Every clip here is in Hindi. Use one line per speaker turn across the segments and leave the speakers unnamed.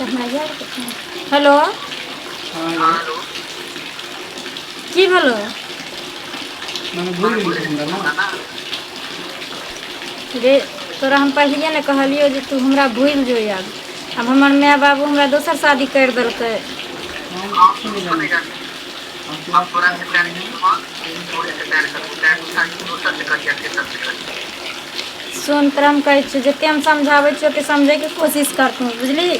हेलो की भेलो रे तोरा हम पहले ने कहलियो जे तू हमरा भूल जो यार। अब हमार माय बाबू हमरा दोसर शादी कर देलकै। सुन तोरा हम कहै छियौ जते हम समझाबै छियौ ओते समझैके कोशिश करतू बुझली।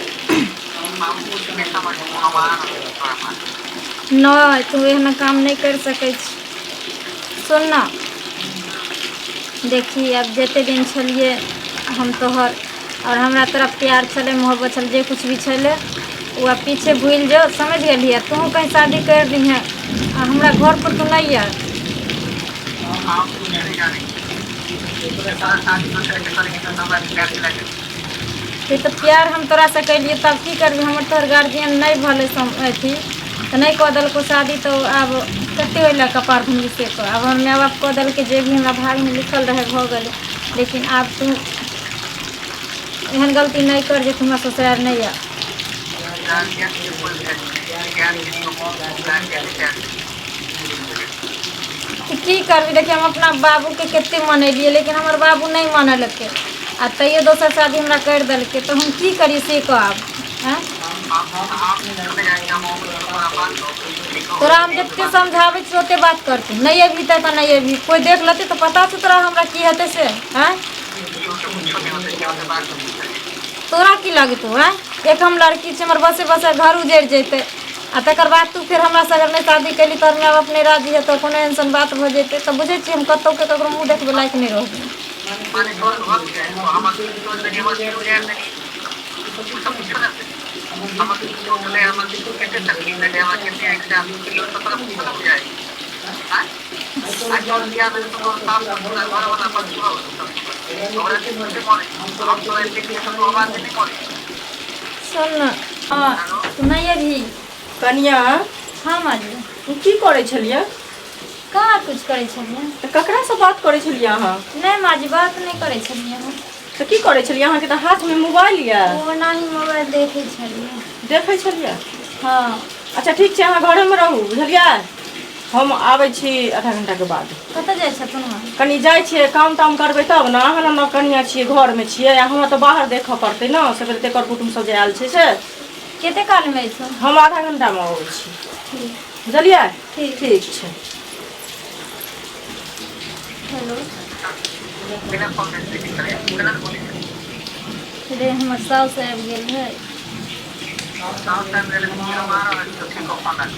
नहीं तू एहन काम नहीं कर सकै छी। सुन ना देखी अब जते दिन छलिए हम तोहर और हमरा तरफ प्यार चले मोहब्बत चल जे कुछ भी चले वो अब पीछे भूल जाओ समझ गई। तू कहीं शादी कर दी है हमरा घर पर तू नहीं है। तो प्यार हम तोरा से कैलिए तब की करबी हमर तोहर गार्जियन नहीं भले अथी तो नहीं कह दिल्को शादी तो अब कते होला कपार घुमी से अब हम माय बाप कह दिल्के जे भी हमरा भाग में लिखल रहे भ गए। लेकिन अब तू एहन गलती नहीं कर जे तुम्हारा ससुराल नहीं आ। की करबी देखिए हम अपना बाबू के केते मनैलिए लेकिन हमार बाबू नहीं मानलके आ तैयो दोसर शादी हमरा कर दिल्के तो हम की करी से कहब। तोरा हम जितने समझावे ओते बात करती नहीं अभी तक नहीं अभी कोई देख लेते तो पता से तोरा हमरा की हेते से हैं। तोरा की लगतो है एक हम लड़की छे हमर बसे बसे घर उजड़ जैते आ तकर बाद तू फिर हमरा से अगर नहीं शादी कैली तो मैं अपने राजी है तो कोनो ऐसन बात हो जैते तो बुझे छी हम कतौ के ककरो मुंह देखबे लायक नहीं रहबे। सुन तू नहीं अभी
कनिया
हाँ माँ जी
तू की करे छलिए
कहाँ कुछ करे छलिए
तो ककरा से बात करे छलिए अहाँ
नहीं माँ जी बात नहीं करे छलिए हम
तो की करे छलिए अहाँ के तो हाथ में मोबाइल या
वो नहीं मोबाइल देखे छलिए
देखे छलिए।
हाँ
अच्छा ठीक है अहाँ घर में रहू बुझलिए हम आबै छी आधा घंटा के बाद।
कतऽ जाइ छथुन
कनी जाइ छियै काम ताम करबै तब ना अहाँ ना कनिया छियै घर में छियै हमरा तो बाहर देखऽ पड़तै ना सबेरे तेकर कुटुम सब जे आयल छै से
कते काल में अइछो
हम आधा घंटा में आबै छी बुझलिए। ठीक छै।
हेलो रे हमर साउस आबि गेल है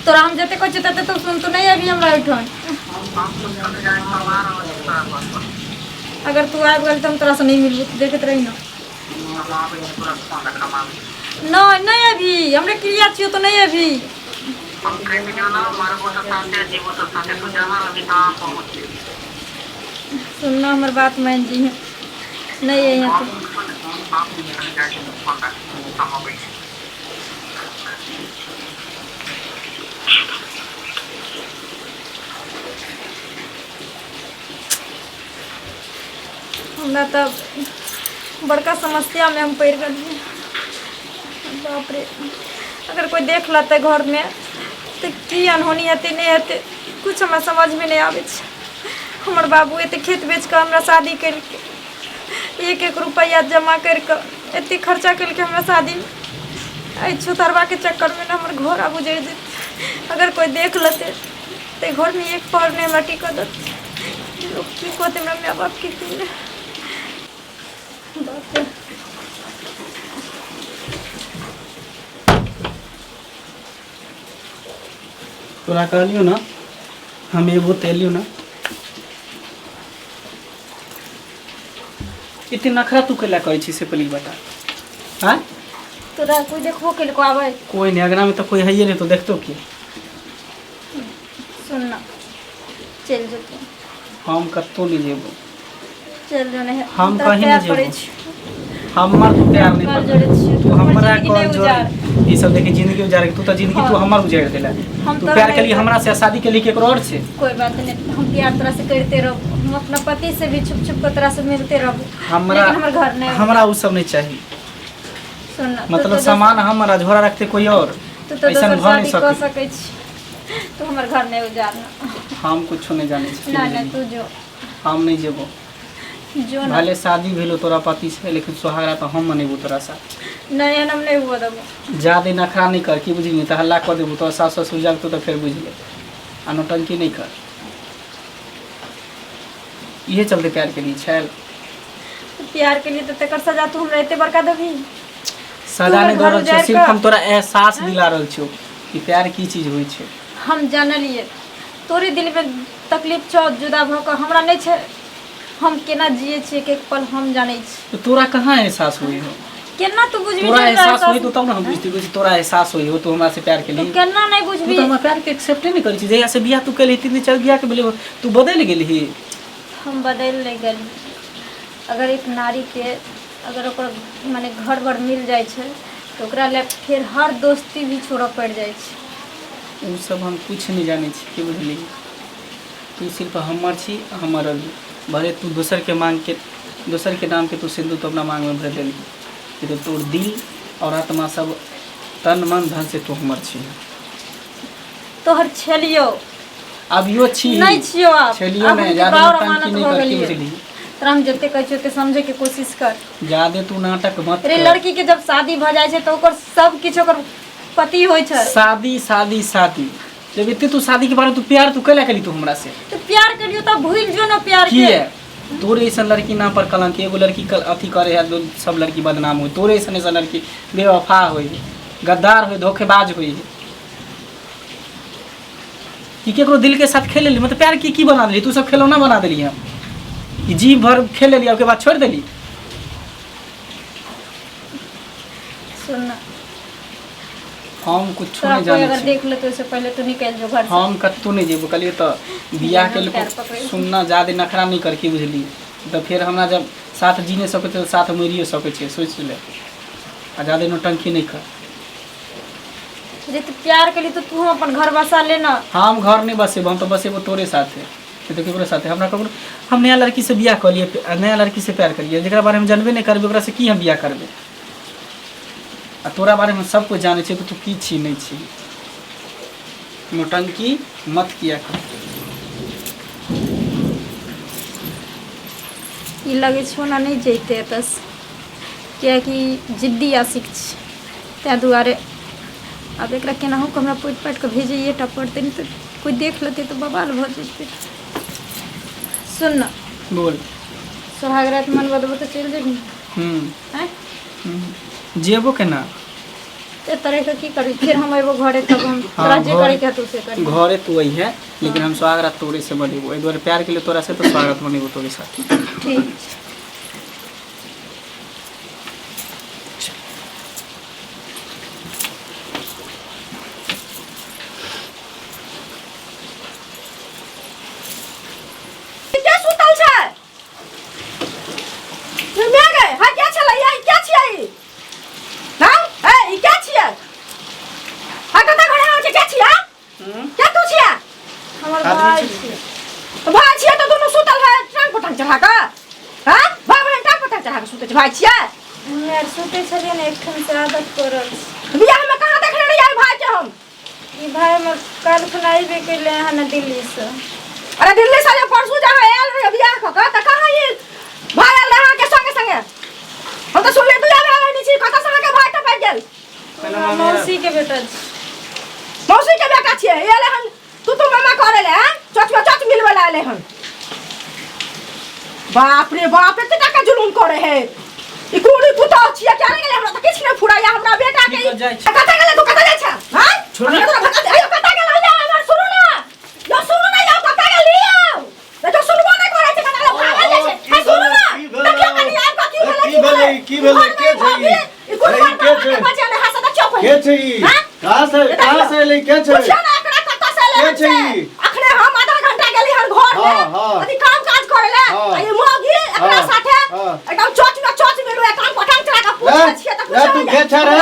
तोरा हम जते कहै छियै तते तो सुन तू नहीं अभी हमरा उठन अगर तू आबि गेल तो हम तोरा से नहीं मिलबू तू देखत रही ना। नहीं नहीं अभी हमरे क्रिया छियो तो नहीं अभी सुनना हमार बात मान जी है नहीं है यहाँ हमरा तो बड़का समस्या में हम पड़ गए। बाप रे अगर कोई देख लेते घर में तो की अनहोनी हेते नहीं हेते कुछ हमरा समझ में नहीं आवे। हमर बाबू एते खेत बेच कर हमरा शादी करके एक रुपया जमा करके एते खर्चा करके हमरा शादी छुतरवा के चक्कर में हमर घर अब उजड़ जेते। अगर कोई देख लेते तो घर में एक पैर नहीं हमरा टिकट देते लोग की कहते हमरा माँ बाप के की
तोरा कहलियो ना हम एगो तेलियो ना इतने नखरा तू कैला कहै छी से पहले बता। हाँ
तोरा कोई देखबो के को आवे
कोई नहीं अगना में तो कोई है नहीं तो देखतो की
सुन ना चल जते
हम कत्तो नहीं जेबो
चल जने
हम कहीं नहीं जेबो हमर तो प्यार नहीं पड़ता तू हमरा कॉल जोड़ ई सब देखे जिंदगी उजाड़ तू तो जिंदगी तू हमर उजाड़ देला तू प्यार के लिए हमरा से शादी के लिए केकरो और से
कोई बात नहीं हम प्यार तरह से करते रहो हम अपना पति से भी छुप छुप कर तरह से मिलते रहो
हमरा
लेकिन हमर घर नहीं
हमरा उ सब नहीं चाहिए
सुन
मतलब सामान हमारा झोरा रखते कोई और
तू तो
ऐसा
दोसर
भऽ नहीं
शादी कर
सके
सकै छी तू हमर घर नहीं उजाड़ना
हम कुछ नहीं जाने छी
ना ना तू जो
हम नहीं जेबो
जो ना
भले शादी भेलो तोरा पति से लेकिन सोहागरा तो हम मनेबो तोरा साथ
नहीं हम नहीं हुआ देबो
ज्यादा नखरा नहीं कर की बुझी नहीं तो हल्ला कर देबो तो सास ससुर जागतो तो फिर बुझ ले आ नौटंकी नहीं कर ये चलते प्यार के लिए छैल
प्यार के लिए तो तेकर सजा तू हमरा एते बड़का देबी
सजा नहीं
घर
दे रहल
उजाड़
छौ सिर्फ
कऽ-
हम तोरा एहसास दिला रहल छौ कि प्यार की चीज होई छै
हम जानलिए तोरे दिल में तकलीफ छौ जुदा भ के हमरा नहीं छै हम केना जिए छिए के पल हम जानै छी
तो तोरा कहाँ एहसास हुई हो
केना तू बुझबी
तोरा
जे
एहसास हुई तो तब ना हम बुझती बुझी तोरा एहसास हुई हो तो हमरा से प्यार के
तू
लिए
केना नहीं
तू
बुझबी
तो हमरा प्यार के एक्सेप्ट नहीं करी छी जहिया से बियाह तू केली 3-4 बियाह के बेले तू बदल गेली
हम बदल नहीं गेली अगर एक नारी के अगर ओकर माने घर बर मिल जाए छै तो ओकरा ले फिर हर दोस्ती भी छोड़ पड़ जाए छै
उ सब हम कुछ नहीं जाने छी की बुझली तू सिर्फ हमर छी हमर अभी भले तू दोसर के मांग के दोसर के नाम के तू सिंदूर तो अपना मांग में भर देली कि तो तोर दिल और आत्मा सब तन मन धन से तू हमर छी
तोहर छलियो
अभियो छी
नहीं छियो आप
छलियो
अब
नहीं
हम
ज्यादा
बार
नौटंकी
अमानत
नहीं
हो
कर की
गेलिए
बुझली
तोरा हम जते कहै छियो ते समझे के कोशिश कर
ज्यादा तू नाटक मत
रे
कर।
लड़की के जब शादी भ जाए छै तो ओकर सब किछ ओकर पति होय छै
शादी शादी शादी जब इतने तू शादी के बारे में तू प्यार तू कैला करी तू हमरा से
तो प्यार करियो त भूल जो ना प्यार
की
के
है तोरे ऐसा लड़की नाम पर कलंक एगो लड़की अथी करे है सब लड़की बदनाम हो तोरे ऐसा लड़की बेवफा हो गद्दार हो धोखेबाज हो कि केकरो दिल के साथ खेल ली मतलब प्यार की बना दिली तू सब खिलौना बना दिली हम कि जी भर खेल लिया उसके बाद छोड़ दिली
सुन
हम कुछ
तोरा
नहीं
कोई
जाने
अगर
छी।
देख ले तो इससे पहले तू निकल जो घर से
हम कत्तू नहीं जेबो कहलिए तो बियाह के
पैर
लिए
पकड़े।
सुनना ज्यादा नखरा नहीं करके बुझली तो फिर हमरा जब साथ जी नहीं सके तो साथ मरियो सके छे सोच ले आ ज्यादा नौटंकी नहीं कर
जे तू प्यार के लिए तो तू अपन घर बसा लेना
हम घर नहीं बसेबो हम तो बसेबो तोरे साथे तो केकरो साथे हमरा ककरो हम नया लड़की से बियाह कर लिए नया लड़की से प्यार करिए जेकरा बारे में जानबे नहीं करबे ओकरा से की हम बियाह करबे आ तोरा बारे में सब कुछ जाने छे तो तू की छी नहीं छी नौटंकी मत किया कर
ई लगे छो ना नहीं जैते एतस कियाकि जिद्दी आशिक छै तै दुआरे अब एकरा केनाहू के हमरा पोति पाटि के भेजिए टा पड़तै नहीं तो कोई देख लेते तो बवाल भ जेतै सुन ना
बोल
सोहागरात मन बदबो तो चल जेबी हैं
जेबो केना
ते तरह के की करी फिर हम एबो घरे तब हम तोरा जे करे के तू से करी
घरे तू वही है लेकिन हम स्वागत तोरे से बनेबो एहि दुआरे प्यार के लिए तोरा से तो स्वागत बनेबो तोरे साथ
ठीक
क्या सुतल छै तू में गए हां क्या छलै ई क्या छियै ई हां ए ई क्या छियै हां कता घरे आउ छै क्या छियै क्या तू छियै
हमर
आदमी
भाई
छै।
छै
तो भाई छियै तो दोनों सुतल है टांग पटांग चढ़ा के हां भाई बहन टांग पटांग चढ़ा के सुतै छै भाई छियै
हमे आर सुते छलिए ने एकठन से आदत करल छै।
बियाह में कहां देखने रहियै भाई के हम
ई भाई हमर काल खुनाई भी कैले हन दिल्ली से
अरे दिल्ली से जो परसू जहाँ आयल रहे बियाह क के त कहां ये भाई आयल रहा के संगे संगे हम तो सुनले बियाह में आबै छी कता संगे के भाई टपै गेल
हमरा मौसी के बेटा छै।
मौसी के बेटा छियै एले हन तू मामा करे ले चच मिलवे ला एले हन बाप रे बाप एते का जुलूम करे है ई कोड़ी पुता छियै क्या गेले हमरा त किछ नै फुराया हमरा बेटा के
की जाइ छै?
कता गेले तू कता जाइ छ हां
छोड़ ना।
हमरा भगा दे कता गेले या हमर सुनु ना यो सुनु ना यो कता गेले लियो देखो सुनबो नै करे छै कता भागल जाइ छै है सुनु ना देखियो कनी आप का की भेलै
की भेलै के छै
ई कोन
ई के छै
बच्चा ने हंसा त चुप
के छै ई
हाँ?
कहां से ले के छै
पूछियो ना एकरा कता से ले
के छै ई?
अखने हम आधा घंटा गेली हन घर में
हाँ, हाँ।
अथी काम काज करे ले
हाँ।
आ ये मोगी एकरा
हाँ,
साथे
हाँ।
एकदम चोच में रो काम पटांग चला के पूछ छियै त
रे तू के छ रे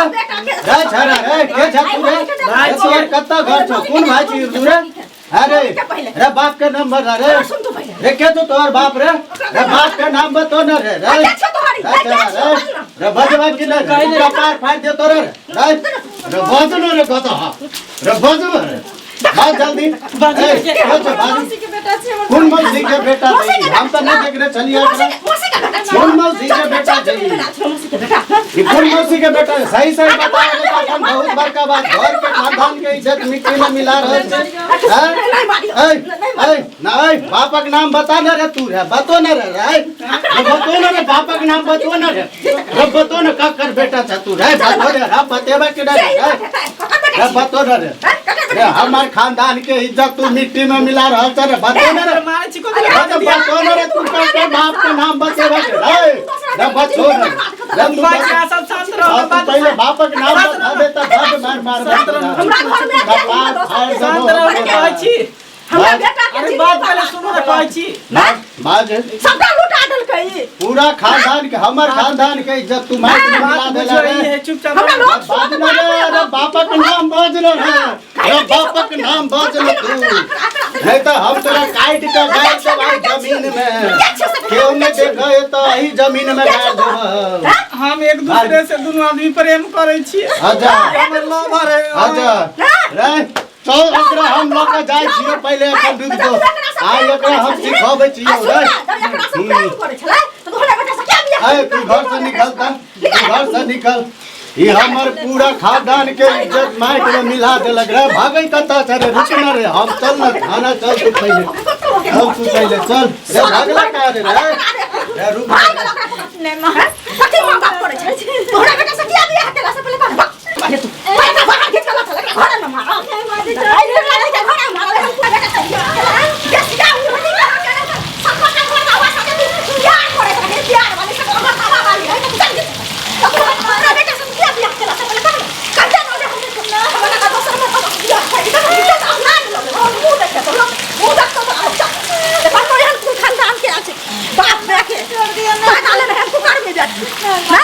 रे छ रे के छ तू रे भाई तोर कत्ता घर छ कोन भाई छी तू रे अरे रे बाप के नाम बता रे
सुन तू पहले
रे के तू तोर बाप रे बाप के नाम बतो न रे
क्या छ तोहर
रे बजवा कि ना कपार फाड़ दे तोरे रे बजनो रे कत रे बजनो रे बात जल्दी
मौसी के बेटा छे हमर
कौन मौसी के बेटा छै हम त नहीं देख रहे चलिए कौन मौसी के बेटा छै ये कौन मौसी के बेटा सही सही बताओ बेटा हम बहुत बड़का बात घर के खानदान के इज्जत मिट्टी में मिला रहल छै ए नहीं बापक नाम बता न रे तू रे बतो न रे बतो न रे बापक नाम बतो न रे बतो न ककर बेटा छ तू रे बतो रे बतेबे के रे बतो न रे हमार खानदान के इज्जत तू मिट्टी में मिला रहल छ रे बतो न रे
मारे छी को
बतो न रे तू के बाप के नाम बतेबे के रे बतो न रे तू
बात सब शांत रहो
पहले बापक नाम बता दे त मार मार
हमरा घर में
शांत रहो कहै छी
हमरा बेटा के
अरे बात पहले सुनो ना कहै छी
ना बाज
सबटा लुटा देल कई
पूरा खानदान के हमर खानदान के इज्जत तू मार के मिला देला रे
चुपचाप
हमरा लोग
बाज न रे अरे बापक नाम बाज न रे अरे बापक नाम बाज न तू नहीं तो हम तोरा काट के गाड़ देबै जमीन में केहू ने देखे तो ही जमीन में गाड़ देबै
हम एक दूसरे से दोनों आदमी प्रेम करै छी
आजा
हमर लवर है
आजा रे चल एकरा हम लोग के जाय छियो पहले अपन दूध को आइ एकरा हम सिखाबै छियो रे ए तू घर से निकल ता तू घर से निकल ये हमर पूरा खानदान के इज्जत माइट में मिला देलक रे भागै कता छ रे रुक न रे हम चल न थाना चल तू पहले चल रे भागला का रे रे रुक
नहीं मां
कथि मां बाप करे छै तोरा बेटा से किया बियाह केला से पहले भाग पहले तू पहले बाहर के चला चला घर में मार आई रे मारे के घर में मार हम पूरा बेटा से बियाह केला उन्होंने सब का घर आवाज से बियाह करे छै बियाह वाले से घर खावा वाली है तो चल तोरा बेटा से किया बियाह केला से पहले भाग कजा न हमरा का दोसर में बियाह है इधर इज्जत आसान लो मुंह देख तो मुंह देख तो देखो तो यहाँ खानदान के আছে बाप रे के छोड़ दिया ना काले में हमको कर में जाती ना